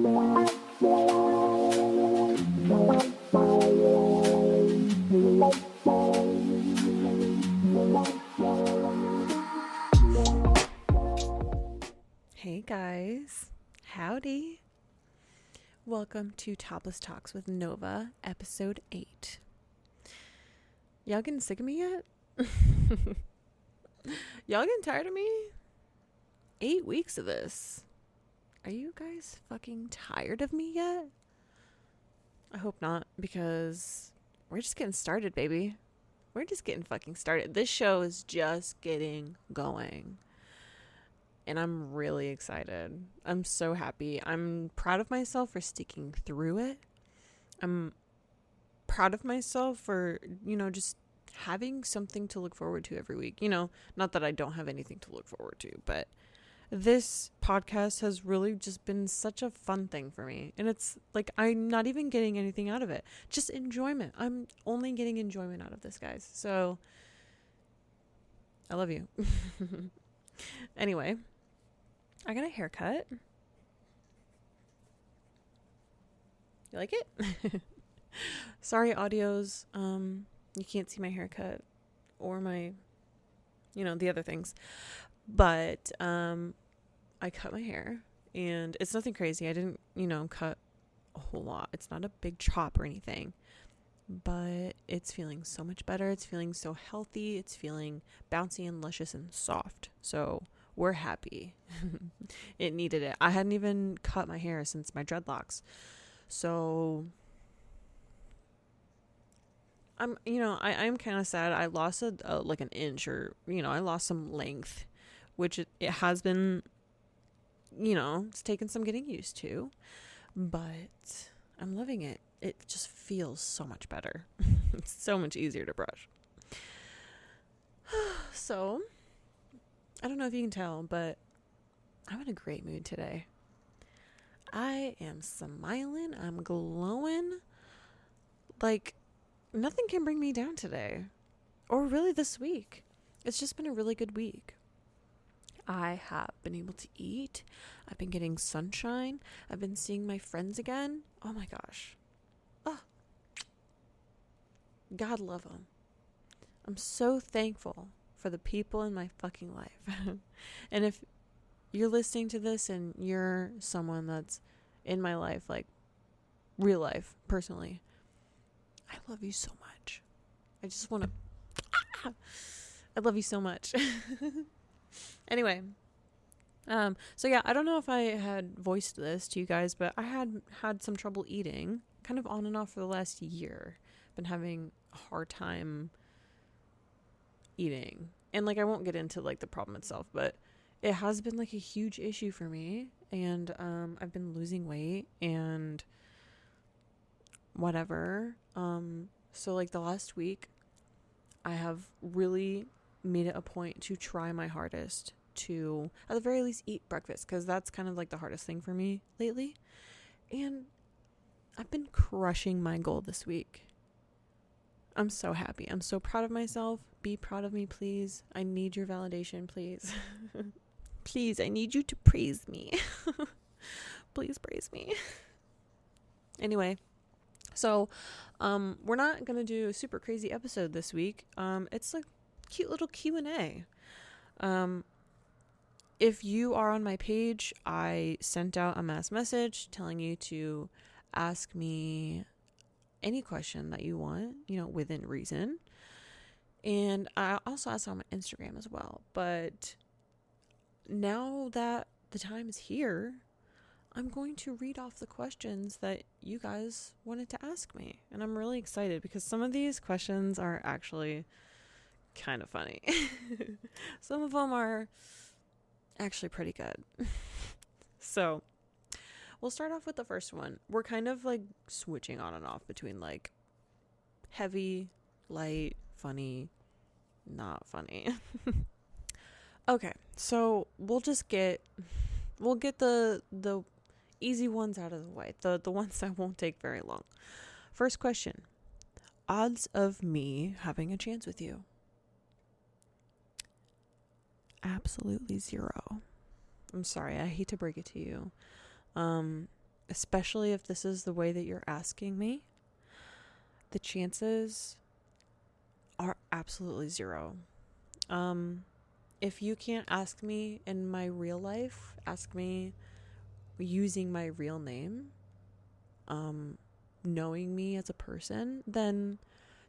Hey guys, howdy. Welcome to Topless Talks with Nova, episode 8. Y'all getting sick of me yet? Y'all getting tired of me? 8 weeks of this. Are you guys fucking tired of me yet? I hope not, because we're just getting started, baby. We're just getting fucking started. This show is just getting going. And I'm really excited. I'm so happy. I'm proud of myself for sticking through it. I'm proud of myself for, just having something to look forward to every week. Not that I don't have anything to look forward to, but this podcast has really just been such a fun thing for me. And it's like, I'm not even getting anything out of it. Just enjoyment. I'm only getting enjoyment out of this, guys. So, I love you. Anyway. I got a haircut. You like it? Sorry, audios. You can't see my haircut or my, the other things. But I cut my hair, and it's nothing crazy. I didn't, cut a whole lot. It's not a big chop or anything. But it's feeling so much better. It's feeling so healthy. It's feeling bouncy and luscious and soft. So we're happy. It needed it. I hadn't even cut my hair since my dreadlocks. So I'm kind of sad. I lost like an inch, or, I lost some length, which it has been, it's taken some getting used to, but I'm loving it. It just feels so much better. It's so much easier to brush. So I don't know if you can tell, but I'm in a great mood today. I am smiling. I'm glowing. Like, nothing can bring me down today. Or really this week. It's just been a really good week. I have been able to eat. I've been getting sunshine. I've been seeing my friends again. Oh my gosh. Oh. God love them. I'm so thankful for the people in my fucking life. And if you're listening to this and you're someone that's in my life, like real life, personally, I love you so much. I just want to, I love you so much. Anyway, so yeah, I don't know if I had voiced this to you guys, but I had some trouble eating, kind of on and off for the last year. Been having a hard time eating. And like, I won't get into like the problem itself, but it has been like a huge issue for me. And I've been losing weight and whatever. So like the last week, I have really made it a point to try my hardest to, at the very least, eat breakfast, because that's kind of like the hardest thing for me lately. And I've been crushing my goal this week. I'm so happy. I'm so proud of myself. Be proud of me, please. I need your validation, please. Please, I need you to praise me. Please praise me. Anyway, so we're not going to do a super crazy episode this week. It's a cute little Q&A. If you are on my page, I sent out a mass message telling you to ask me any question that you want, within reason. And I also asked on my Instagram as well. But now that the time is here, I'm going to read off the questions that you guys wanted to ask me. And I'm really excited because some of these questions are actually kind of funny. Some of them are actually pretty good. So we'll start off with the first one. We're kind of like switching on and off between like heavy, light, funny, not funny. Okay, so we'll get the easy ones out of the way. The ones that won't take very long. First question. Odds of me having a chance with you? Absolutely zero. I'm sorry, I hate to break it to you. especially if this is the way that you're asking me, the chances are absolutely zero. If you can't ask me in my real life, ask me using my real name, knowing me as a person, then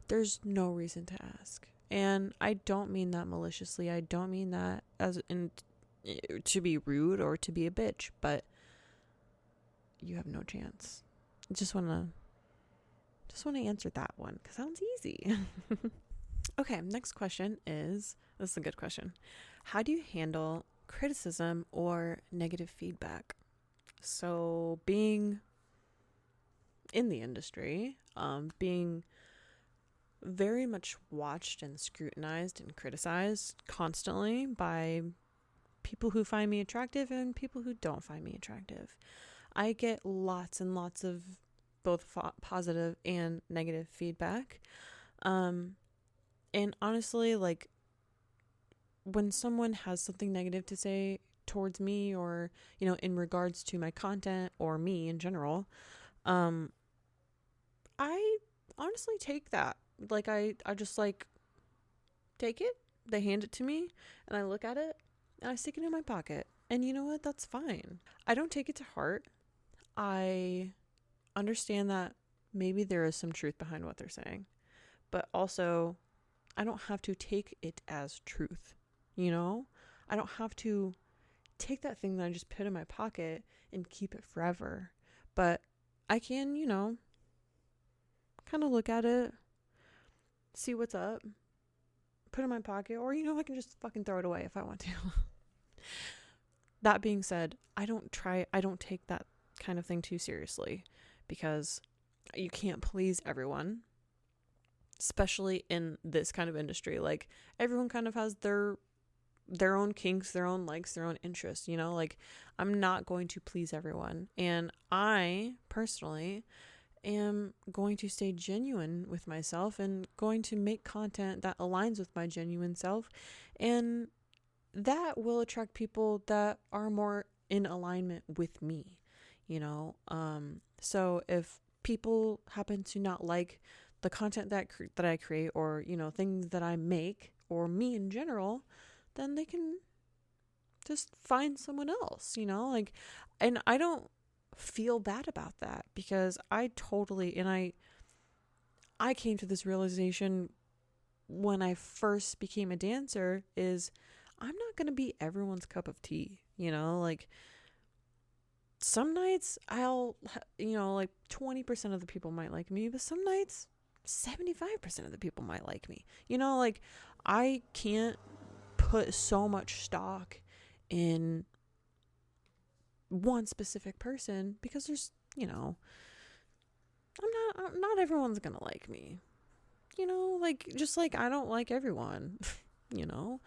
there's no reason to ask. And I don't mean that maliciously. I don't mean that as in to be rude or to be a bitch, but you have no chance. I just want to answer that one because it sounds easy. Okay, next question is, this is a good question. How do you handle criticism or negative feedback? So being in the industry, being very much watched and scrutinized and criticized constantly by people who find me attractive and people who don't find me attractive. I get lots and lots of both positive and negative feedback. And honestly, like, when someone has something negative to say towards me or, in regards to my content or me in general, I honestly take that. Like, I just, like, take it. They hand it to me, and I look at it, and I stick it in my pocket. And you know what? That's fine. I don't take it to heart. I understand that maybe there is some truth behind what they're saying. But also, I don't have to take it as truth, I don't have to take that thing that I just put in my pocket and keep it forever. But I can, kind of look at it, see what's up, put it in my pocket, or, I can just fucking throw it away if I want to. That being said, I don't take that kind of thing too seriously because you can't please everyone. Especially in this kind of industry, like, everyone kind of has their own kinks, their own likes, their own interests, like, I'm not going to please everyone. And I personally am going to stay genuine with myself and going to make content that aligns with my genuine self. And that will attract people that are more in alignment with me, So if people happen to not like the content that I create or, things that I make or me in general, then they can just find someone else, like, and I don't feel bad about that because I came to this realization when I first became a dancer is I'm not going to be everyone's cup of tea, like, some nights I'll, like 20% of the people might like me, but some nights 75% of the people might like me. Like, I can't put so much stock in one specific person because there's, not everyone's going to like me. Like, just like I don't like everyone, and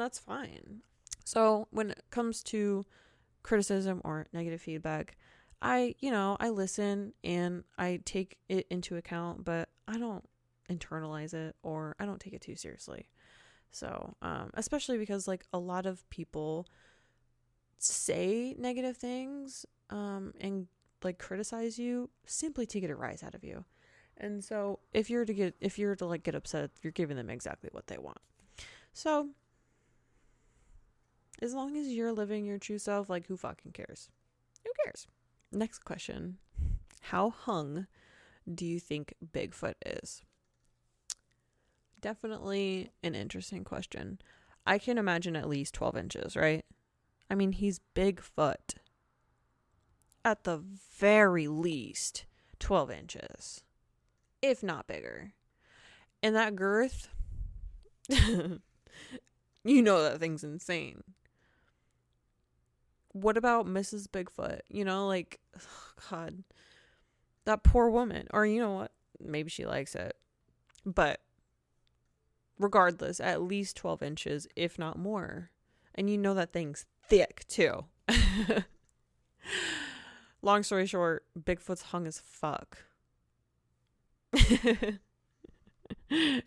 that's fine. So when it comes to criticism or negative feedback, I listen and I take it into account, but I don't internalize it or I don't take it too seriously. So, especially because, like, a lot of people say negative things, and, like, criticize you simply to get a rise out of you. And so if you're to get upset, you're giving them exactly what they want. So as long as you're living your true self, like, who fucking cares? Who cares? Next question. How hung do you think Bigfoot is? Definitely an interesting question. I can imagine at least 12 inches, right? I mean, he's Bigfoot. At the very least, 12 inches. If not bigger. And that girth, that thing's insane. What about Mrs. Bigfoot? Like, oh God, that poor woman. Or you know what? Maybe she likes it. But regardless, at least 12 inches, if not more. And that thing's thick, too. Long story short, Bigfoot's hung as fuck.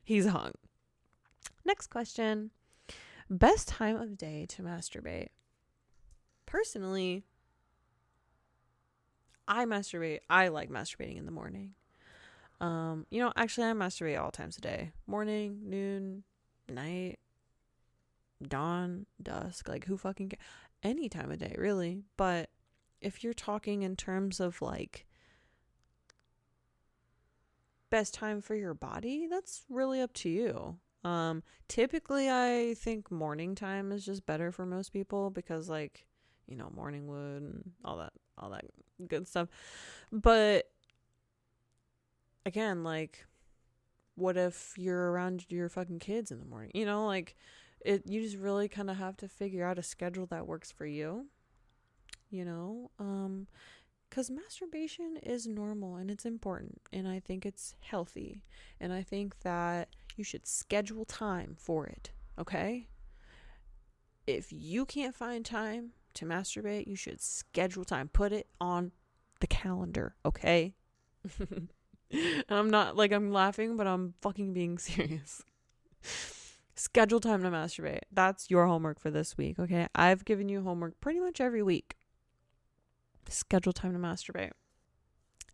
He's hung. Next question. Best time of day to masturbate? Personally, I masturbate. I like masturbating in the morning. Actually, I masturbate all times of day. Morning, noon, night, dawn, dusk. Like, who fucking cares? Any time of day, really. But if you're talking in terms of, like, best time for your body, that's really up to you. Typically, I think morning time is just better for most people because, like, morning wood and all that good stuff. But again, like, what if you're around your fucking kids in the morning? You just really kind of have to figure out a schedule that works for you. Because masturbation is normal and it's important, and I think it's healthy, and I think that you should schedule time for it, okay? If you can't find time to masturbate, you should schedule time. Put it on the calendar, okay? I'm not, like, I'm laughing, but I'm fucking being serious. Schedule time to masturbate. That's your homework for this week, okay? I've given you homework pretty much every week. Schedule time to masturbate.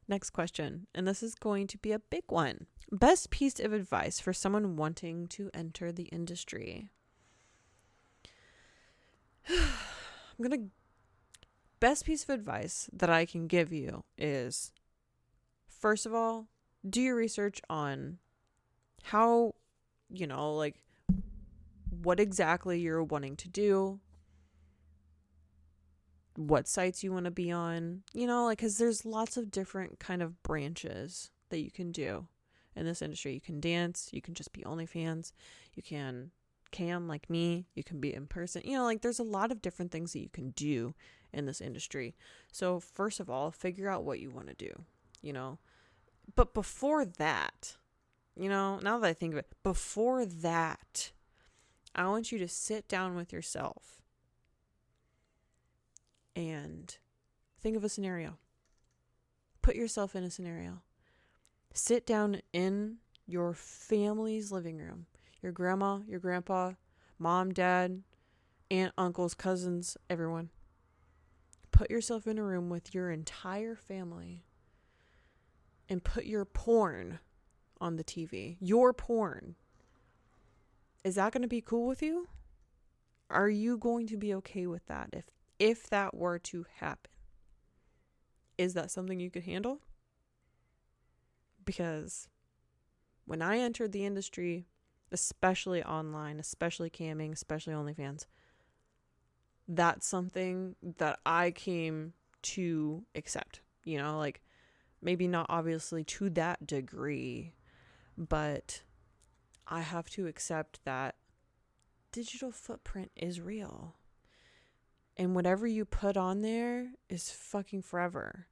Next question, and this is going to be a big one. Best piece of advice for someone wanting to enter the industry. Best piece of advice that I can give you is, first of all, do your research on how, like, what exactly you're wanting to do, what sites you want to be on, because there's lots of different kind of branches that you can do in this industry. You can dance, you can just be OnlyFans, you can cam like me, you can be in person, there's a lot of different things that you can do in this industry. So first of all, figure out what you want to do, but before that, now that I think of it, before that, I want you to sit down with yourself and think of a scenario. Put yourself in a scenario. Sit down in your family's living room. Your grandma, your grandpa, mom, dad, aunt, uncles, cousins, everyone. Put yourself in a room with your entire family and put your porn on the TV. Your porn. Is that going to be cool with you? Are you going to be okay with that if that were to happen? Is that something you could handle? Because when I entered the industry, especially online, especially camming, especially OnlyFans, that's something that I came to accept. Maybe not obviously to that degree, but I have to accept that digital footprint is real. And whatever you put on there is fucking forever.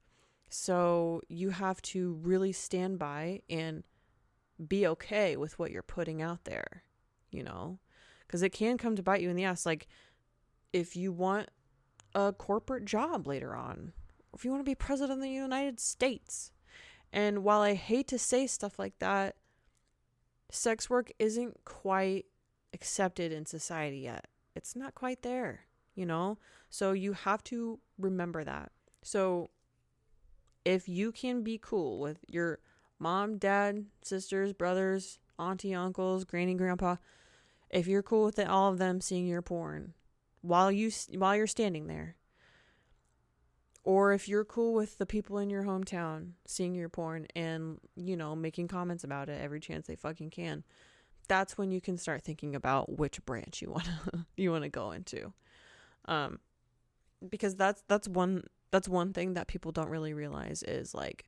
So you have to really stand by and be okay with what you're putting out there, because it can come to bite you in the ass. Like, if you want a corporate job later on, if you want to be president of the United States. And while I hate to say stuff like that, sex work isn't quite accepted in society yet. It's not quite there, So you have to remember that. So if you can be cool with your mom, dad, sisters, brothers, auntie, uncles, granny, grandpa, if you're cool with all of them seeing your porn while you're standing there, or if you're cool with the people in your hometown seeing your porn and, making comments about it every chance they fucking can, that's when you can start thinking about which branch you want to go into. Because that's one thing that people don't really realize is, like,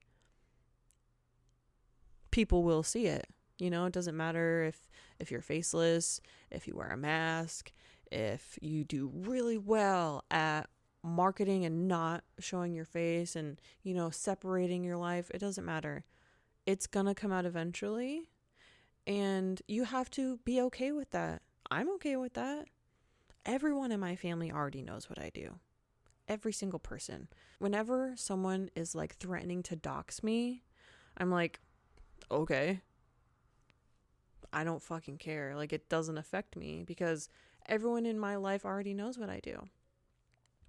people will see it. It doesn't matter if you're faceless, if you wear a mask, if you do really well at marketing and not showing your face and, separating your life. It doesn't matter. It's gonna come out eventually, and you have to be okay with that. I'm okay with that. Everyone in my family already knows what I do. Every single person. Whenever someone is, like, threatening to dox me, I'm like, okay, I don't fucking care. Like, it doesn't affect me because everyone in my life already knows what I do.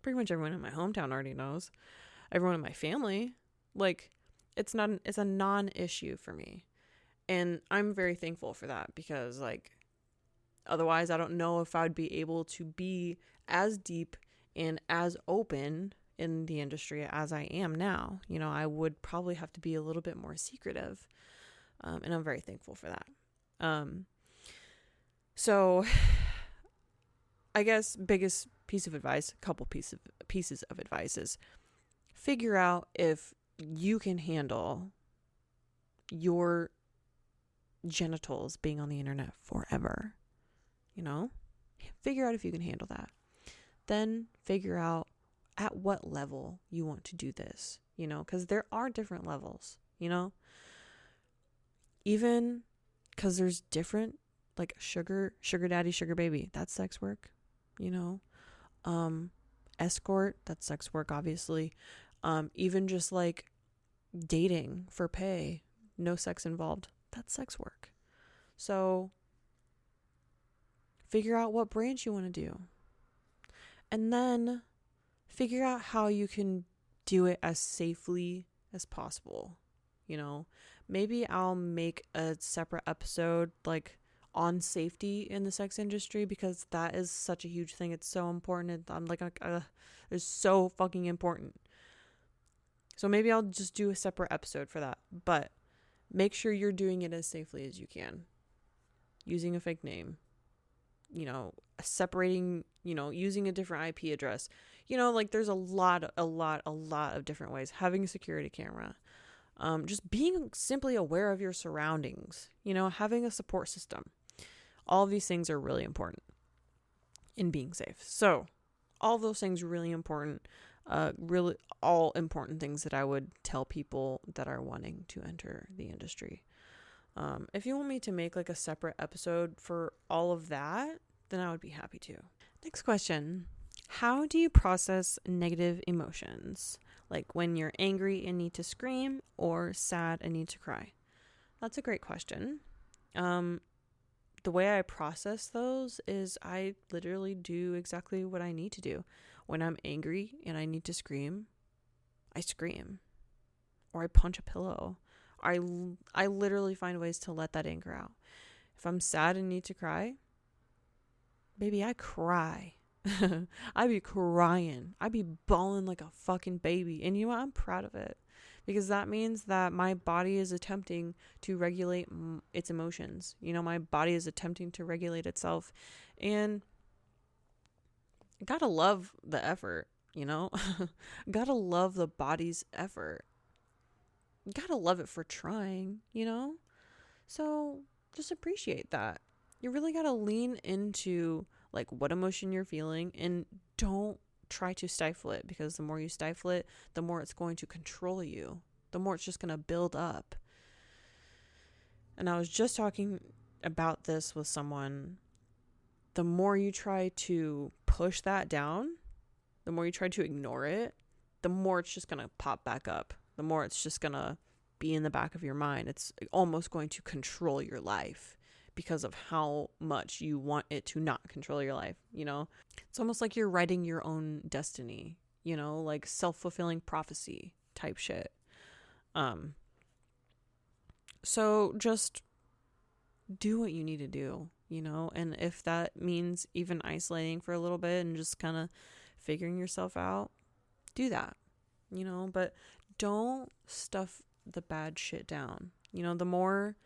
Pretty much everyone in my hometown already knows. everyone in my family. Like, it's a non-issue for me. And I'm very thankful for that, because like otherwise I don't know if I'd be able to be as deep and as open in the industry as I am now. You know, I would probably have to be a little bit more secretive. And I'm very thankful for that. So I guess biggest piece of advice, couple pieces of advice is figure out if you can handle your genitals being on the internet forever. You know, figure out if you can handle that. Then figure out at what level you want to do this, you know, because there are different levels, you know, even because there's different, like sugar daddy, sugar baby, that's sex work, you know, escort, that's sex work, obviously. Even just like dating for pay, no sex involved, that's sex work. So figure out what branch you want to do, and then figure out how you can do it as safely as possible. You know, maybe I'll make a separate episode like on safety in the sex industry, because that is such a huge thing. It's so important. I'm like, it's so fucking important. So maybe I'll just do a separate episode for that. But make sure you're doing it as safely as you can. Using a fake name, you know, separating, you know, using a different IP address, you know, like there's a lot of different ways. Having a security camera, just being simply aware of your surroundings, you know, having a support system. All of these things are really important in being safe. So all those things are really important. Really all important things that I would tell people that are wanting to enter the industry. If you want me to make like a separate episode for all of that, then I would be happy to. Next question. How do you process negative emotions? Like when you're angry and need to scream, or sad and need to cry? That's a great question. The way I process those is I literally do exactly what I need to do. When I'm angry and I need to scream, I scream. Or I punch a pillow. I literally find ways to let that anger out. If I'm sad and need to cry, baby, I cry. I be crying. I be bawling like a fucking baby. And you know what? I'm proud of it. Because that means that my body is attempting to regulate its emotions. You know, my body is attempting to regulate itself. And gotta love the effort, you know? Gotta love the body's effort. Gotta love it for trying, you know? So just appreciate that. You really gotta lean into like what emotion you're feeling, and don't try to stifle it, because the more you stifle it, the more it's going to control you. The more it's just going to build up. And I was just talking about this with someone. The more you try to push that down, the more you try to ignore it, the more it's just going to pop back up. The more it's just going to be in the back of your mind. It's almost going to control your life because of how much you want it to not control your life, you know? It's almost like you're writing your own destiny, you know, like self-fulfilling prophecy type shit. So just do what you need to do, you know? And if that means even isolating for a little bit and just kind of figuring yourself out, do that, you know? But don't stuff the bad shit down. You know, the more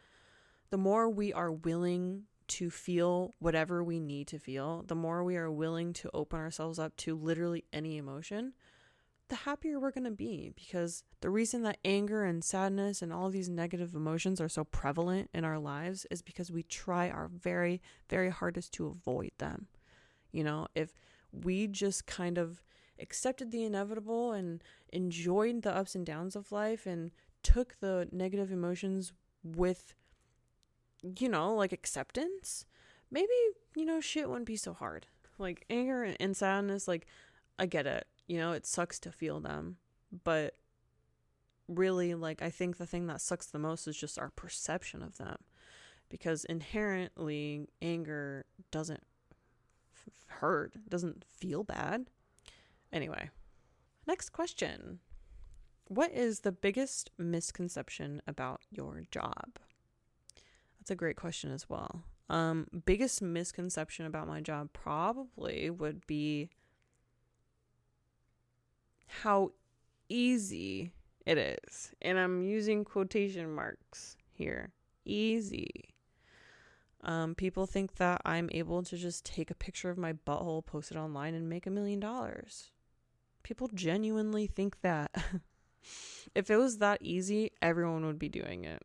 we are willing to feel whatever we need to feel, the more we are willing to open ourselves up to literally any emotion, the happier we're going to be. Because the reason that anger and sadness and all these negative emotions are so prevalent in our lives is because we try our very, very hardest to avoid them. You know, if we just kind of accepted the inevitable and enjoyed the ups and downs of life and took the negative emotions with, you know, like acceptance, maybe, you know, shit wouldn't be so hard. Like anger and sadness, like I get it, you know, it sucks to feel them, but really, like, I think the thing that sucks the most is just our perception of them, because inherently anger doesn't hurt, doesn't feel bad. Anyway, next question. What is the biggest misconception about your job? That's a great question as well. Biggest misconception about my job probably would be how easy it is. And I'm using quotation marks here. Easy. People think that I'm able to just take a picture of my butthole, post it online, and make $1 million. People genuinely think that. If it was that easy, everyone would be doing it.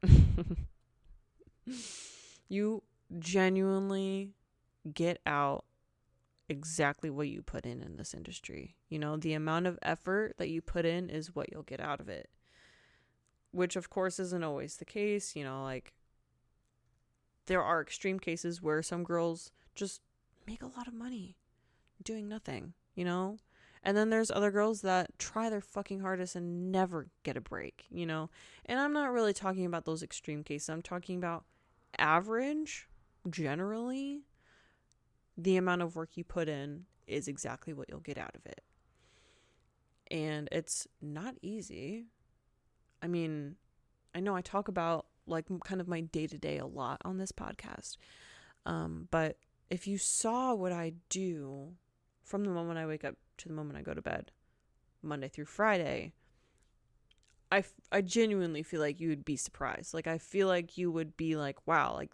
You genuinely get out exactly what you put in this industry. You know, the amount of effort that you put in is what you'll get out of it. Which, of course, isn't always the case. You know, like, there are extreme cases where some girls just make a lot of money doing nothing, you know? And then there's other girls that try their fucking hardest and never get a break, you know? And I'm not really talking about those extreme cases. I'm talking about average, generally, the amount of work you put in is exactly what you'll get out of it. And it's not easy. I mean, I know I talk about like kind of my day-to-day a lot on this podcast. But if you saw what I do from the moment I wake up to the moment I go to bed, Monday through Friday, I genuinely feel like you would be surprised. Like, I feel like you would be like, wow, like,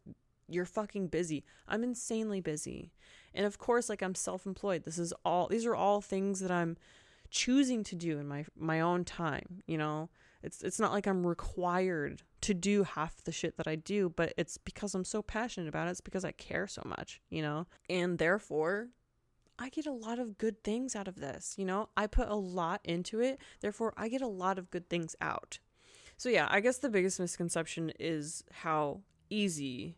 you're fucking busy. I'm insanely busy. And of course, like, I'm self-employed. These are all things that I'm choosing to do in my own time, you know? It's not like I'm required to do half the shit that I do, but it's because I'm so passionate about it. It's because I care so much, you know? And therefore, I get a lot of good things out of this, you know? I put a lot into it, therefore I get a lot of good things out. So yeah, I guess the biggest misconception is how easy,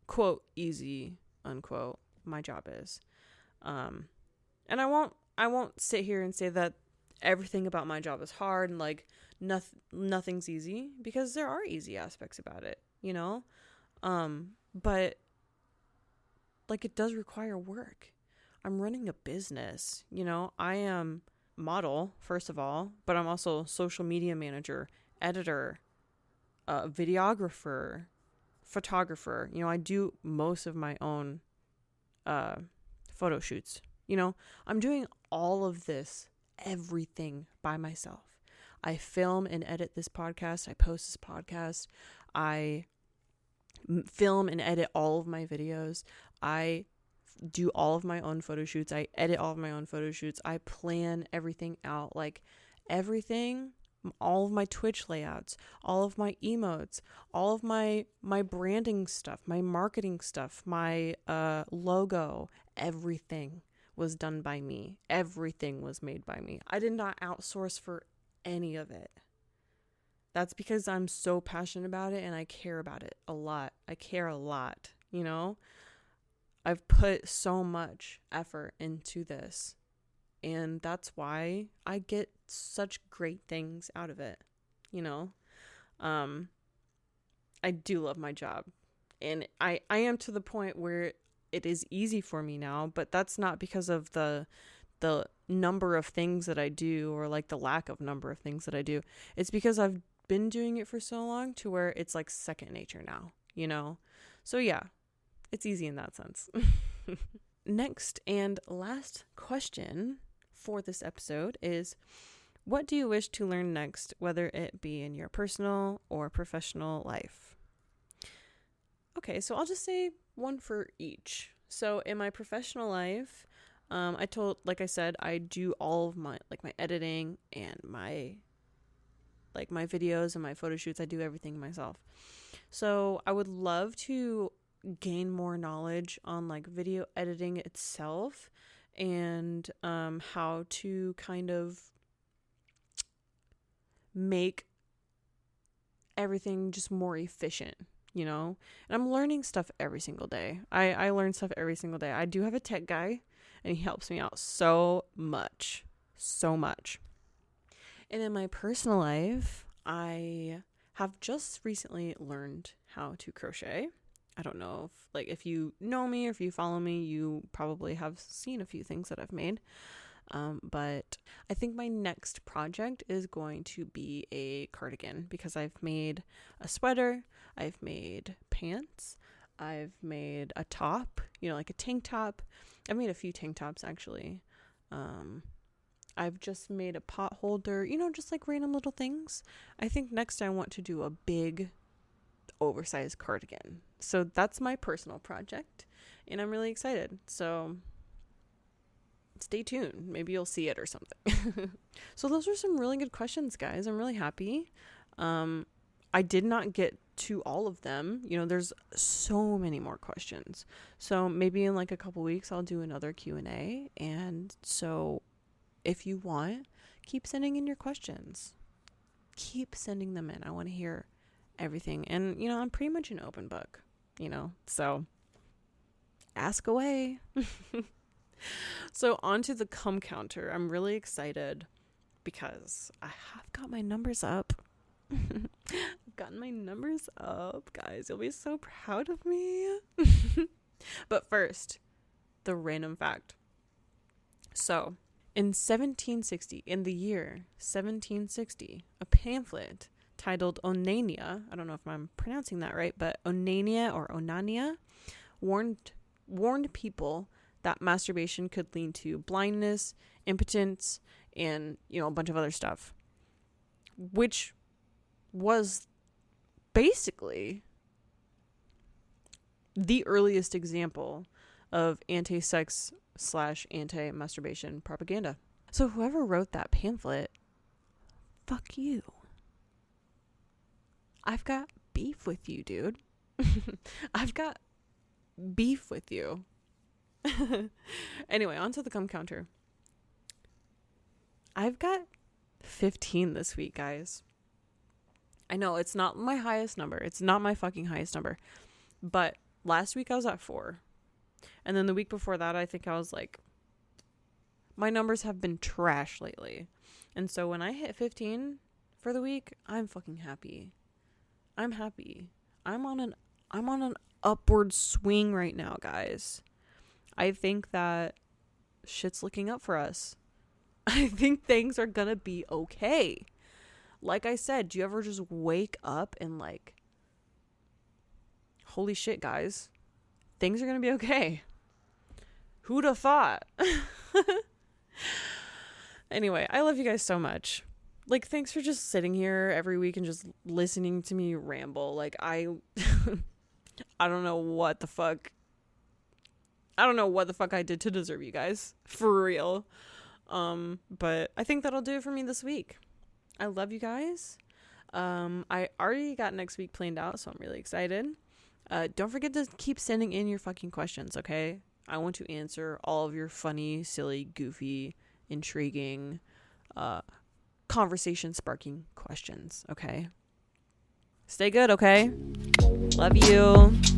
quote, easy, unquote, my job is. And I won't sit here and say that everything about my job is hard and like nothing's easy, because there are easy aspects about it, you know? But like, it does require work. I'm running a business, you know? I am model, first of all, but I'm also social media manager, editor, videographer, photographer. You know, I do most of my own photo shoots. You know, I'm doing all of this, everything by myself. I film and edit this podcast. I post this podcast. I film and edit all of my videos. I do all of my own photo shoots. I edit all of my own photo shoots. I plan everything out, like everything, all of my Twitch layouts, all of my emotes, all of my branding stuff, my marketing stuff, my logo, everything was done by me. Everything was made by me. I did not outsource for any of it. That's because I'm so passionate about it and I care about it a lot. I care a lot, you know? I've put so much effort into this, and that's why I get such great things out of it, you know? I do love my job, and I am to the point where it is easy for me now, but that's not because of the number of things that I do, or like the lack of number of things that I do. It's because I've been doing it for so long to where it's like second nature now, you know? So yeah, it's easy in that sense. Next and last question for this episode is, what do you wish to learn next, whether it be in your personal or professional life? Okay, so I'll just say one for each. So in my professional life, like I said, I do all of my editing and my videos and my photo shoots. I do everything myself. So I would love to gain more knowledge on like video editing itself, and how to kind of make everything just more efficient, you know? And I'm learning stuff every single day. I learn stuff every single day. I do have a tech guy, and he helps me out so much. And in my personal life, I have just recently learned how to crochet. I don't know if you know me or if you follow me, you probably have seen a few things that I've made. But I think my next project is going to be a cardigan, because I've made a sweater, I've made pants, I've made a top, like a tank top. I've made a few tank tops actually. I've just made a pot holder, just like random little things. I think next I want to do a big oversized cardigan. So that's my personal project, and I'm really excited. So stay tuned. Maybe you'll see it or something. So those are some really good questions, guys. I'm really happy. I did not get to all of them. There's so many more questions. So maybe in like a couple weeks, I'll do another Q&A. And so if you want, keep sending in your questions. Keep sending them in. I want to hear everything. And, I'm pretty much an open book, so ask away. So on to the cum counter. I'm really excited because I have got my numbers up. I've gotten my numbers up, guys. You'll be so proud of me. But first, the random fact. So, in the year 1760, a pamphlet titled Onania, I don't know if I'm pronouncing that right, but Onania or Onania warned people that masturbation could lead to blindness, impotence, and, a bunch of other stuff, which was basically the earliest example of anti-sex / anti-masturbation propaganda. So whoever wrote that pamphlet, fuck you. I've got beef with you, dude. I've got beef with you. Anyway, on to the cum counter. I've got 15 this week, guys. I know it's not my highest number. It's not my fucking highest number. But last week I was at 4. And then the week before that, I think I was like, my numbers have been trash lately. And so when I hit 15 for the week, I'm fucking happy. I'm happy. I'm on an upward swing right now, guys. I think that shit's looking up for us. I think things are gonna be okay. Like I said, do you ever just wake up and like, holy shit, guys, things are gonna be okay? Who'd have thought? Anyway, I love you guys so much. Like, thanks for just sitting here every week and just listening to me ramble. Like, I don't know what the fuck. I don't know what the fuck I did to deserve you guys. For real. But I think that'll do it for me this week. I love you guys. I already got next week planned out, so I'm really excited. Don't forget to keep sending in your fucking questions, okay? I want to answer all of your funny, silly, goofy, intriguing, conversation-sparking questions, okay? Stay good, okay? Love you.